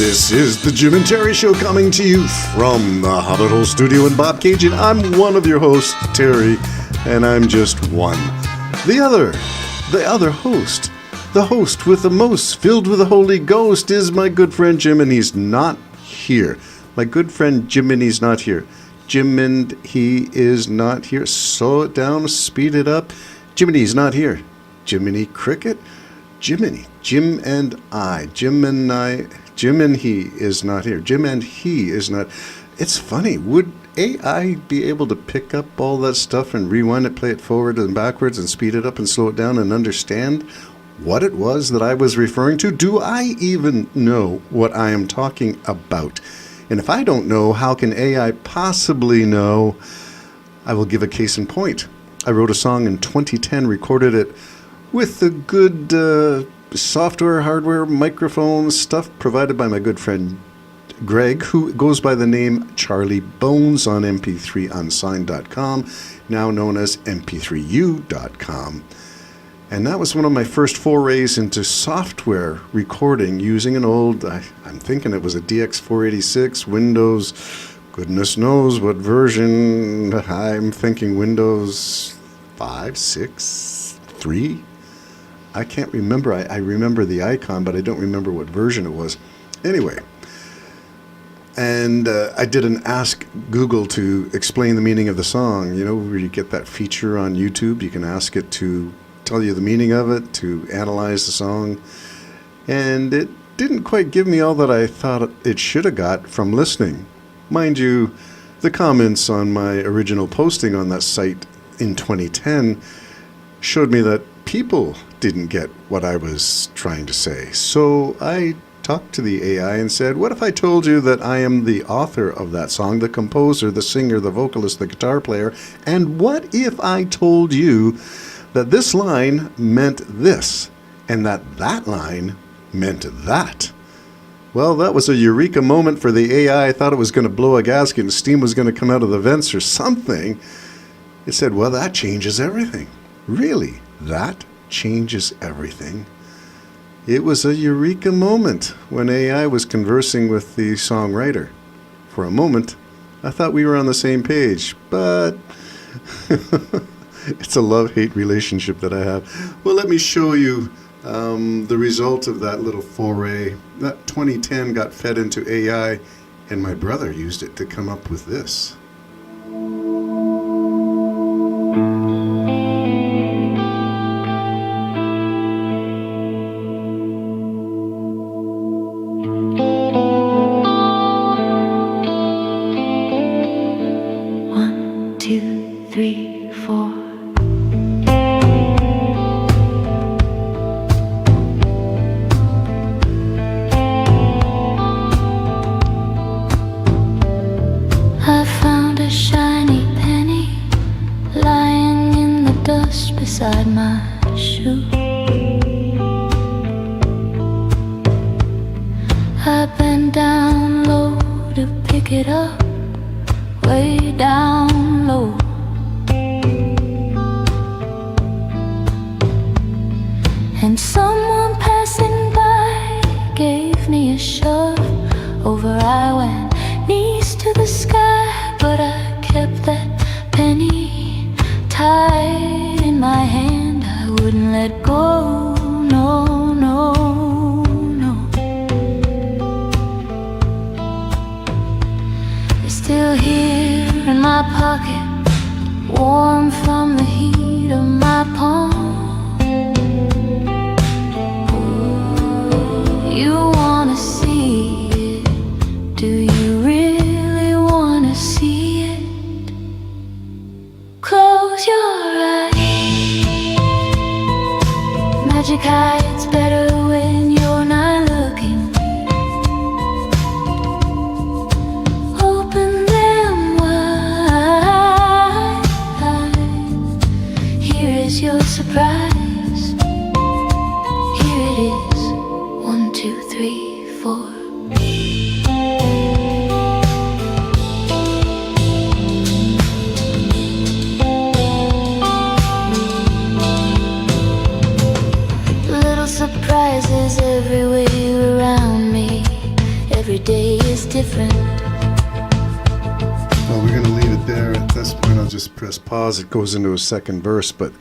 This is the Jim and Terry Show coming to you from the Hobbit Hole Studio in Bob Cajun. I'm one of your hosts, Terry, and I'm just one. The other host, the host with the most, filled with the Holy Ghost, is my good friend Jim, and he's not here. My good friend Jim, and he's not here. Jim and he is not here. Slow it down, speed it up. Jiminy's not here. Jiminy Cricket? Jiminy. Jim and he is not here. Jim and he is not. It's funny. Would AI be able to pick up all that stuff and rewind it, play it forward and backwards and speed it up and slow it down and understand what it was that I was referring to? Do I even know what I am talking about? And if I don't know, how can AI possibly know? I will give a case in point. I wrote a song in 2010, recorded it with the good software, hardware, microphone stuff provided by my good friend Greg, who goes by the name Charlie Bones on mp3unsigned.com, now known as mp3u.com. And that was one of my first forays into software recording using an old, I'm thinking it was a DX486, Windows, goodness knows what version. I'm thinking Windows 5, 6, 3. I can't remember. I remember the icon, but I don't remember what version it was. Anyway, and I did an Ask Google to explain the meaning of the song. You know, where you get that feature on YouTube, you can ask it to tell you the meaning of it, to analyze the song. And it didn't quite give me all that I thought it should have got from listening. Mind you, the comments on my original posting on that site in 2010 showed me that people didn't get what I was trying to say. So I talked to the AI and said, what if I told you that I am the author of that song, the composer, the singer, the vocalist, the guitar player, and what if I told you that this line meant this, and that line meant that? Well, that was a eureka moment for the AI. I thought it was going to blow a gasket and steam was going to come out of the vents or something. It said, well, that changes everything. Really? That changes everything? It was a eureka moment when AI was conversing with the songwriter. For a moment, I thought we were on the same page, but it's a love-hate relationship that I have. Well, let me show you the result of that little foray. That 2010 got fed into AI, and my brother used it to come up with this. One, two, three, four. I found a shiny penny lying in the dust beside my shoe. I bent down low to pick it up, way down low. And someone passing by gave me a shove. Over I went, knees to the sky, but I kept that penny tight in my hand. I wouldn't let go, no, no, no. It's still here in my pocket, warm from the heat of my palm. You wanna see it? Do you really wanna see it? Close your eyes. Magic hides better when you're not looking. Open them wide. Here is your surprise. Here it is. 1, 2, 3, 4. Little surprises everywhere around me. different. Well, we're going to leave it there. At this point, I'll just press pause. It goes into a second verse. But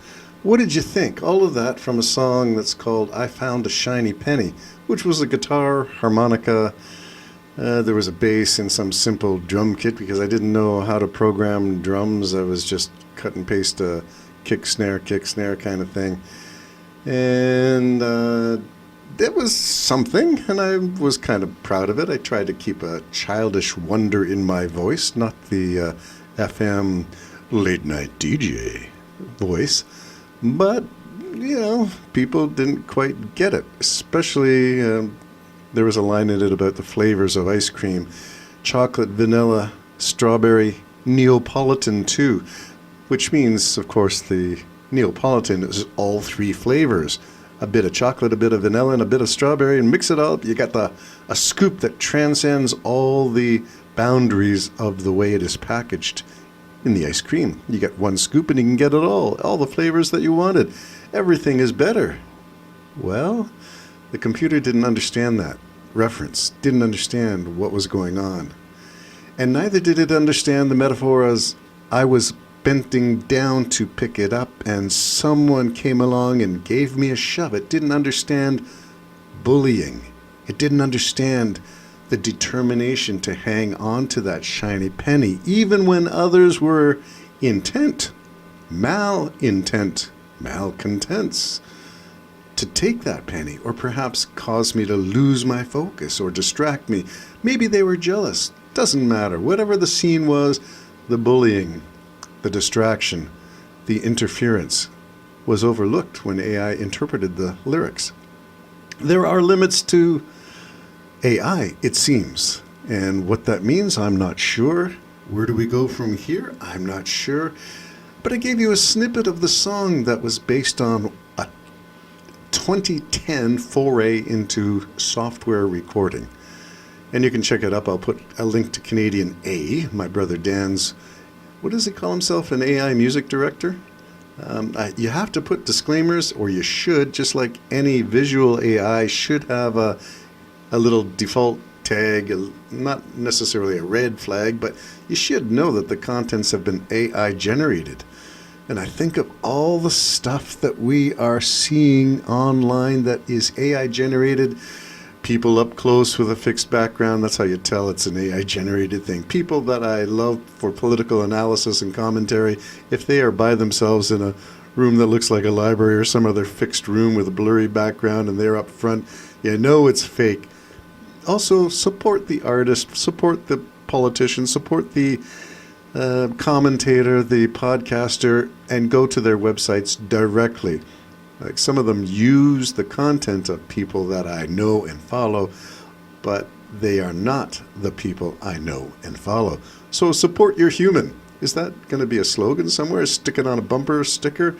what did you think? All of that from a song that's called I Found a Shiny Penny, which was a guitar, harmonica. There was a bass and some simple drum kit because I didn't know how to program drums. I was just cut and paste a kick, snare kind of thing. And it was something, and I was kind of proud of it. I tried to keep a childish wonder in my voice, not the FM late night DJ voice. But, you know, people didn't quite get it. Especially, there was a line in it about the flavors of ice cream. Chocolate, vanilla, strawberry, Neapolitan too. Which means, of course, the Neapolitan is all three flavors. A bit of chocolate, a bit of vanilla, and a bit of strawberry, and mix it all up. You got a scoop that transcends all the boundaries of the way it is packaged in the ice cream. You get one scoop and you can get it all the flavors that you wanted. Everything is better. Well, the computer didn't understand that reference, didn't understand what was going on. And neither did it understand the metaphor as I was bending down to pick it up and someone came along and gave me a shove. It didn't understand bullying. It didn't understand the determination to hang on to that shiny penny, even when others were malcontents, to take that penny, or perhaps cause me to lose my focus or distract me. Maybe they were jealous. Doesn't matter. Whatever the scene was, the bullying, the distraction, the interference was overlooked when AI interpreted the lyrics. There are limits to AI, it seems. And what that means, I'm not sure. Where do we go from here? I'm not sure. But I gave you a snippet of the song that was based on a 2010 foray into software recording. And you can check it up. I'll put a link to Canadian A, my brother Dan's, what does he call himself, an AI music director? You have to put disclaimers, or you should, just like any visual AI should have a little default tag, not necessarily a red flag, but you should know that the contents have been AI generated. And I think of all the stuff that we are seeing online that is AI generated. People up close with a fixed background, that's how you tell it's an AI generated thing. People that I love for political analysis and commentary, if they are by themselves in a room that looks like a library or some other fixed room with a blurry background and they're up front, you know it's fake. Also, support the artist, support the politician, support the commentator, the podcaster, and go to their websites directly. Like, some of them use the content of people that I know and follow, but they are not the people I know and follow. So support your human. Is that going to be a slogan somewhere? Stick it on a bumper sticker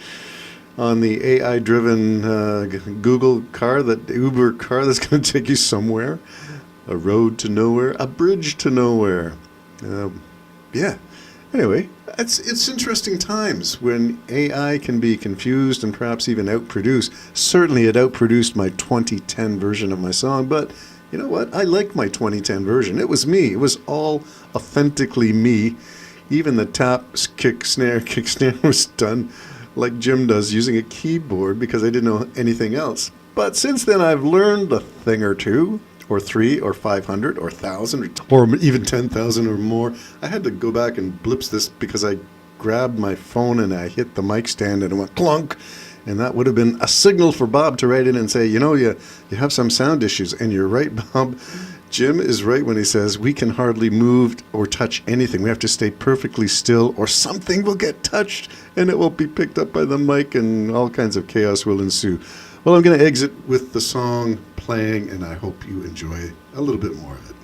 on the AI-driven Google car, that Uber car that's going to take you somewhere? A road to nowhere, a bridge to nowhere. Yeah. Anyway, it's interesting times when AI can be confused and perhaps even outproduced. Certainly it outproduced my 2010 version of my song, but you know what? I like my 2010 version. It was me. It was all authentically me. Even the tap, kick, snare was done like Jim does using a keyboard because I didn't know anything else. But since then I've learned a thing or two, or 3 or 500 or 1,000 or even 10,000 or more. I had to go back and blips this because I grabbed my phone and I hit the mic stand and it went clunk. And that would have been a signal for Bob to write in and say, you know, you have some sound issues. And you're right, Bob. Jim is right when he says we can hardly move or touch anything. We have to stay perfectly still or something will get touched and it will be picked up by the mic and all kinds of chaos will ensue. Well, I'm going to exit with the song playing, and I hope you enjoy a little bit more of it.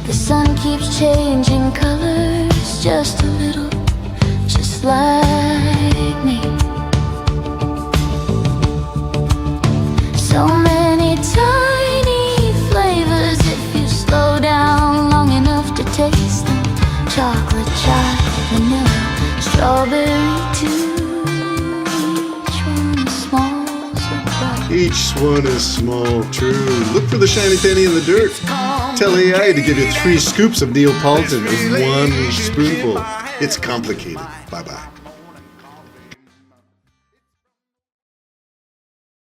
The sun keeps changing colors just a little, just like me. So many tiny flavors if you slow down long enough to taste them. Chocolate, chai, vanilla, strawberry too. Each one is small, true. Look for the shiny penny in the dirt. Tell AI to give you 3 scoops of Neapolitan in 1 spoonful. It's complicated. Bye-bye.